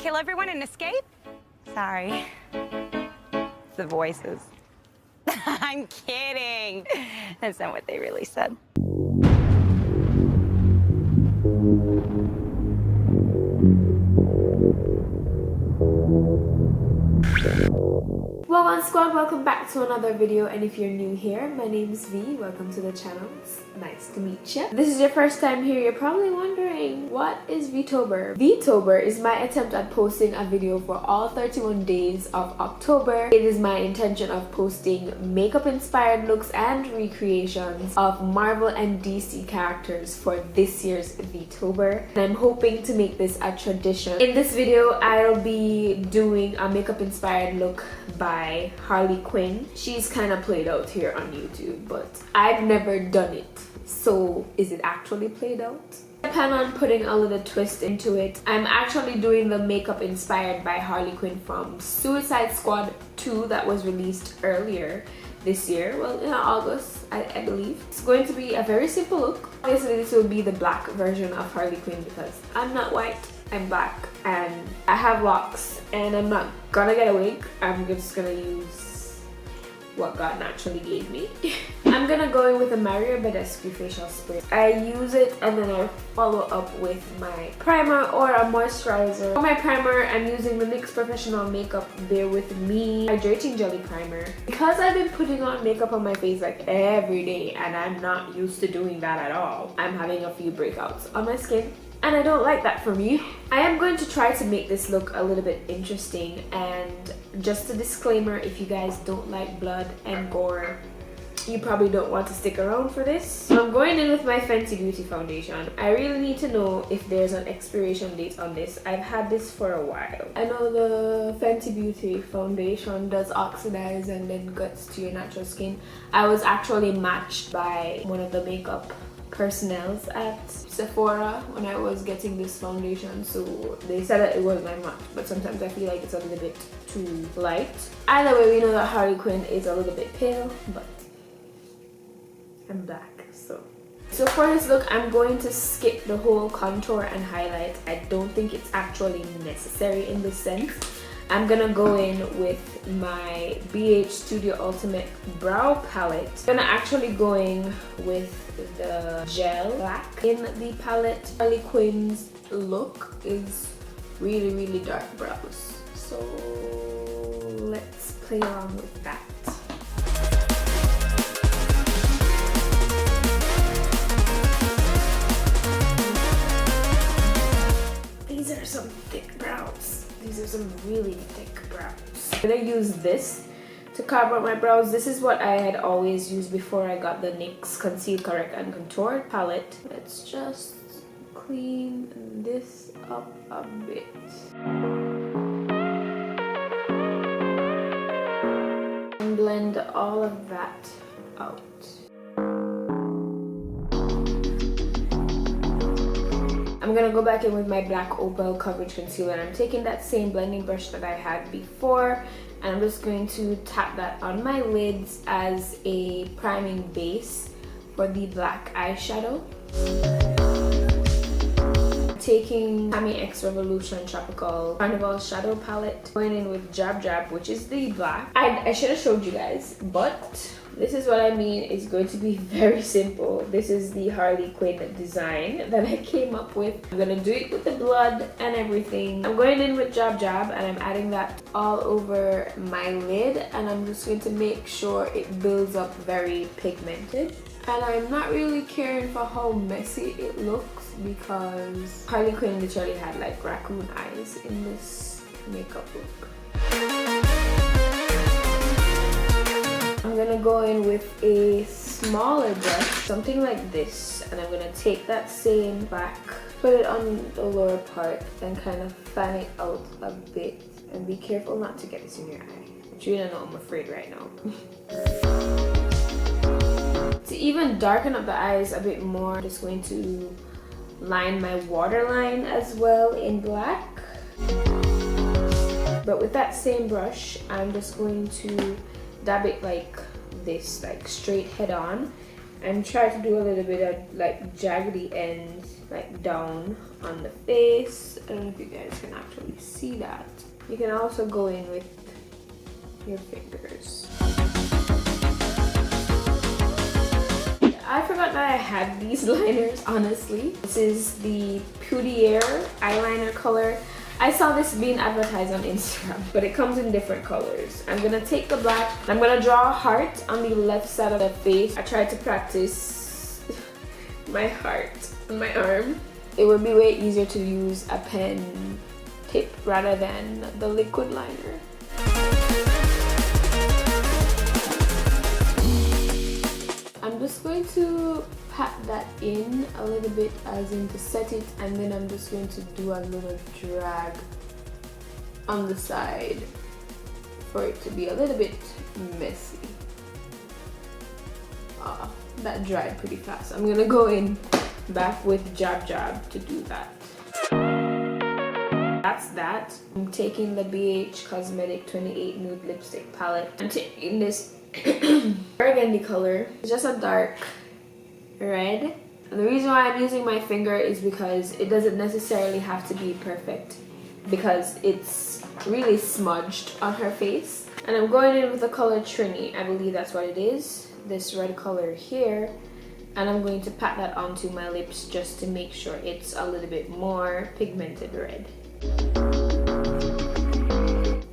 kill everyone and escape? Sorry. It's the voices. I'm kidding. That's not what they really said. Well, Gwan Skwod, welcome back to another video, and if you're new here, my name is V. Welcome to the channel. It's nice to meet you. If this is your first time here, you're probably wondering, what is VEETOBER? VEETOBER is my attempt at posting a video for all 31 days of October. It is my intention of posting makeup inspired looks and recreations of Marvel and DC characters for this year's VEETOBER, and I'm hoping to make this a tradition. In this video, I'll be doing a makeup inspired look by Harley Quinn. She's kind of played out here on YouTube, but I've never done it. So is it actually played out? I plan on putting a little twist into it. I'm actually doing the makeup inspired by Harley Quinn from Suicide Squad 2 that was released earlier this year. Well, in August, I believe. It's going to be a very simple look. Obviously, this will be the black version of Harley Quinn because I'm not white. I'm black and I have locks and I'm not gonna get a wig. I'm just gonna use what God naturally gave me. I'm gonna go in with a Mario Badescu facial spray. I use it and then I follow up with my primer or a moisturizer. For my primer, I'm using the NYX Professional Makeup Bear With Me Hydrating Jelly Primer. Because I've been putting on makeup on my face like every day and I'm not used to doing that at all, I'm having a few breakouts on my skin. And I don't like that for me. I am going to try to make this look a little bit interesting, and just a disclaimer, if you guys don't like blood and gore, you probably don't want to stick around for this. So I'm going in with my Fenty Beauty foundation. I really need to know if there's an expiration date on this. I've had this for a while. I know the Fenty Beauty foundation does oxidize and then gets to your natural skin. I was actually matched by one of the makeup personnel at Sephora when I was getting this foundation, so they said that it was my match, but sometimes I feel like it's a little bit too light. Either way, we know that Harley Quinn is a little bit pale, but I'm black, so for this look, I'm going to skip the whole contour and highlight. I don't think it's actually necessary in this sense. I'm gonna go in with my BH Studio Ultimate Brow Palette. I'm gonna actually go in with the gel black in the palette. Harley Quinn's look is really, really dark brows. So let's play around with that. These are some thick brows. These are some really thick brows. I'm gonna use this to carve out my brows. This is what I had always used before I got the NYX Conceal, Correct and Contour palette. Let's just clean this up a bit. And blend all of that out. I'm gonna go back in with my black Opal Coverage Concealer, and I'm taking that same blending brush that I had before, and I'm just going to tap that on my lids as a priming base for the black eyeshadow. Taking Tammy X Revolution Tropical Carnival Shadow Palette, going in with Jab Jab, which is the black. I should have showed you guys, but this is what I mean. It's going to be very simple. This is the Harley Quinn design that I came up with. I'm gonna do it with the blood and everything. I'm going in with Jab Jab and I'm adding that all over my lid, and I'm just going to make sure it builds up very pigmented. And I'm not really caring for how messy it looks because Harley Quinn literally had like raccoon eyes in this makeup look. I'm gonna go in with a smaller brush, something like this, and I'm gonna take that same back, put it on the lower part, and kind of fan it out a bit. And be careful not to get this in your eye. But you know I'm afraid right now. To even darken up the eyes a bit more, I'm just going to line my waterline as well in black. But with that same brush, I'm just going to dab it like this, like straight head on, and try to do a little bit of like jaggedy ends like down on the face. I don't know if you guys can actually see that. You can also go in with your fingers. I forgot that I had these liners, honestly. This is the Poudier eyeliner color. I saw this being advertised on Instagram, but it comes in different colors. I'm gonna take the black, I'm gonna draw a heart on the left side of the face. I tried to practice my heart on my arm. It would be way easier to use a pen tip rather than the liquid liner. I'm just going to pat that in a little bit, as in to set it, and then I'm just going to do a little drag on the side for it to be a little bit messy. That dried pretty fast. I'm gonna go in back with jab to do that. That's that. I'm taking the BH Cosmetic 28 Nude Lipstick Palette. I'm taking this burgundy color. It's just a dark red. And the reason why I'm using my finger is because it doesn't necessarily have to be perfect, because it's really smudged on her face. And I'm going in with the color Trini. I believe that's what it is. This red color here. And I'm going to pat that onto my lips just to make sure it's a little bit more pigmented red.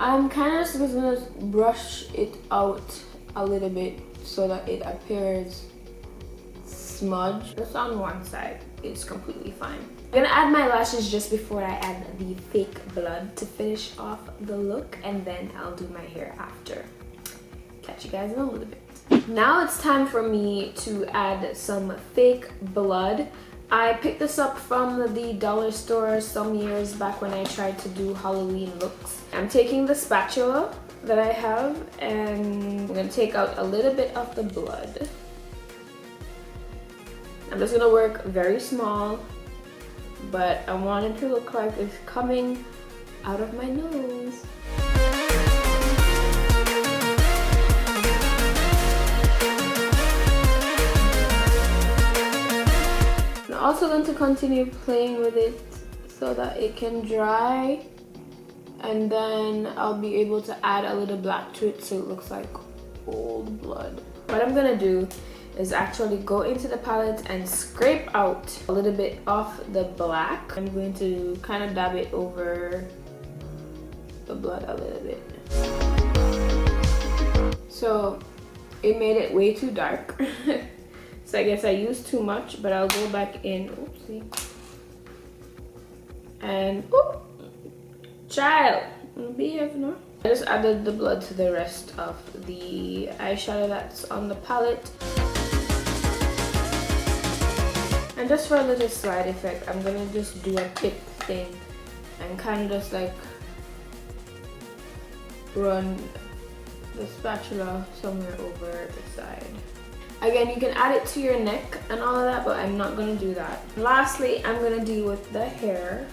I'm kind of just gonna brush it out a little bit so that it appears smudged. Just on one side, it's completely fine. I'm gonna add my lashes just before I add the fake blood to finish off the look, and then I'll do my hair after. Catch you guys in a little bit. Now it's time for me to add some fake blood. I picked this up from the dollar store some years back when I tried to do Halloween looks. I'm taking the spatula that I have and I'm gonna take out a little bit of the blood. I'm just gonna work very small, but I want it to look like it's coming out of my nose. I'm also going to continue playing with it so that it can dry, and then I'll be able to add a little black to it so it looks like old blood. What I'm gonna do is actually go into the palette and scrape out a little bit of the black. I'm going to kind of dab it over the blood a little bit. So it made it way too dark. So I guess I used too much, but I'll go back in, oopsie. And, oh, child, behave now. I just added the blood to the rest of the eyeshadow that's on the palette. And just for a little side effect, I'm gonna just do a tip thing and kind of just like run the spatula somewhere over the side. Again, you can add it to your neck and all of that, but I'm not gonna do that. Lastly, I'm gonna deal with the hair.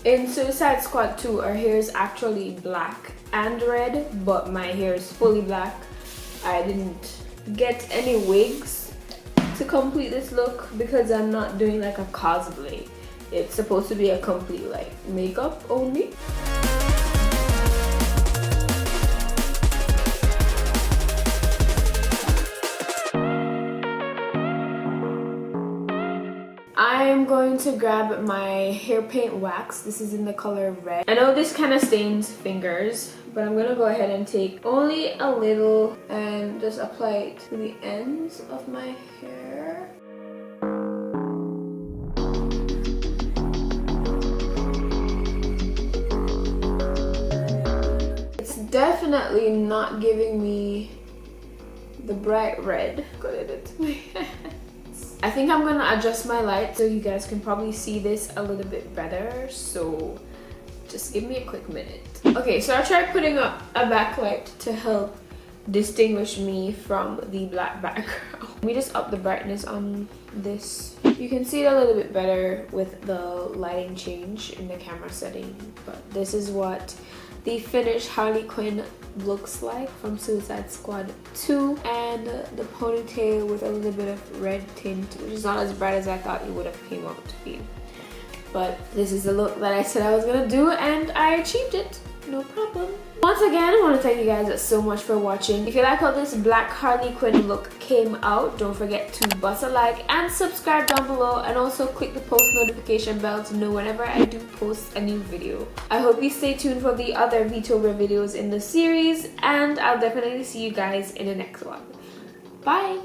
In Suicide Squad 2, our hair is actually black and red, but my hair is fully black. I didn't get any wigs to complete this look because I'm not doing like a cosplay. It's supposed to be a complete like makeup only. I'm going to grab my hair paint wax. This is in the color red. I know this kind of stains fingers, but I'm gonna go ahead and take only a little and just apply it to the ends of my hair. It's definitely not giving me the bright red. Got it into my hands. I think I'm gonna adjust my light so you guys can probably see this a little bit better, so just give me a quick minute. Okay, so I tried putting up a backlight to help distinguish me from the black background. Let me just up the brightness on this. You can see it a little bit better with the lighting change in the camera setting, but this is what the finished Harley Quinn looks like from Suicide Squad 2, and the ponytail with a little bit of red tint, which is not as bright as I thought it would have came out to be. But this is the look that I said I was gonna do, and I achieved it. No problem. Once again, I want to thank you guys so much for watching. If you like how this black Harley Quinn look came out, don't forget to bust a like and subscribe down below, and also click the post notification bell to know whenever I do post a new video. I hope you stay tuned for the other VEETOBER videos in the series, and I'll definitely see you guys in the next one. Bye!